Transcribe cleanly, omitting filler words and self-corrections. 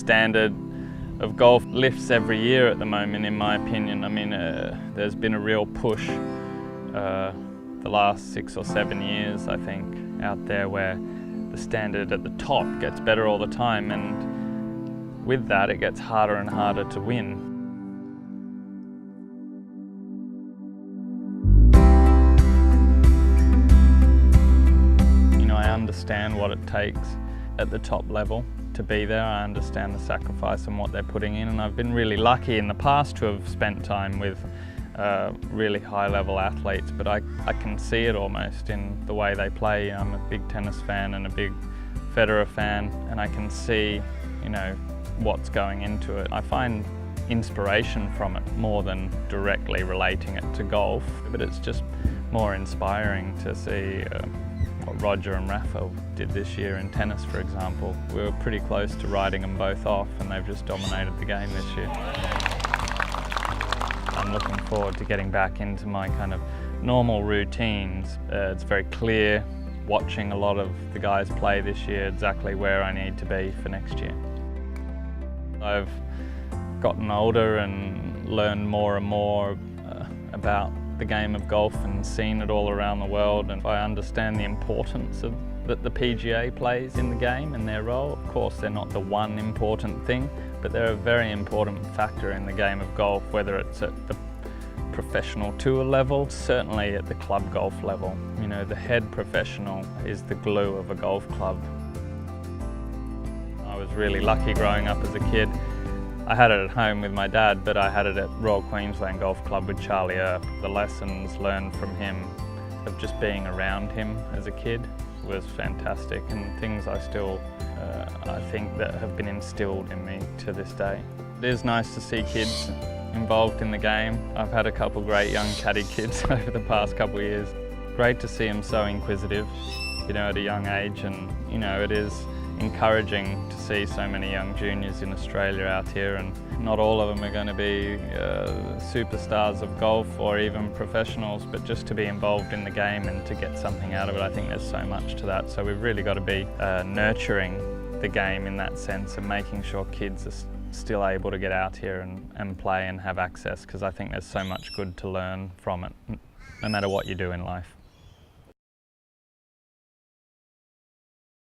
standard of golf lifts every year at the moment, in my opinion. I mean, there's been a real push the last 6 or 7 years, I think, out there where the standard at the top gets better all the time, and with that it gets harder and harder to win. You know, I understand what it takes at the top level to be there. I understand the sacrifice and what they're putting in, and I've been really lucky in the past to have spent time with really high-level athletes, but I can see it almost in the way they play. I'm a big tennis fan and a big Federer fan, and I can see, you know, what's going into it. I find inspiration from it more than directly relating it to golf, but it's just more inspiring to see what Roger and Rafa did this year in tennis, for example. We were pretty close to writing them both off, and they've just dominated the game this year. I'm looking forward to getting back into my kind of normal routines. It's very clear, watching a lot of the guys play this year, exactly where I need to be for next year. I've gotten older and learned more and more about the game of golf and seen it all around the world, and I understand the importance that the PGA plays in the game and their role. Of course, they're not the one important thing, but they're a very important factor in the game of golf, whether it's at the professional tour level, certainly at the club golf level. You know, the head professional is the glue of a golf club. I was really lucky growing up as a kid. I had it at home with my dad, but I had it at Royal Queensland Golf Club with Charlie Earp. The lessons learned from him of just being around him as a kid was fantastic, and things I still, I think, that have been instilled in me to this day. It is nice to see kids involved in the game. I've had a couple great young caddy kids over the past couple of years. Great to see them so inquisitive, you know, at a young age, and you know, it is encouraging to see so many young juniors in Australia out here, and not all of them are going to be superstars of golf or even professionals, but just to be involved in the game and to get something out of it. I think there's so much to that, so we've really got to be nurturing the game in that sense and making sure kids are still able to get out here and play and have access, because I think there's so much good to learn from it, no matter what you do in life.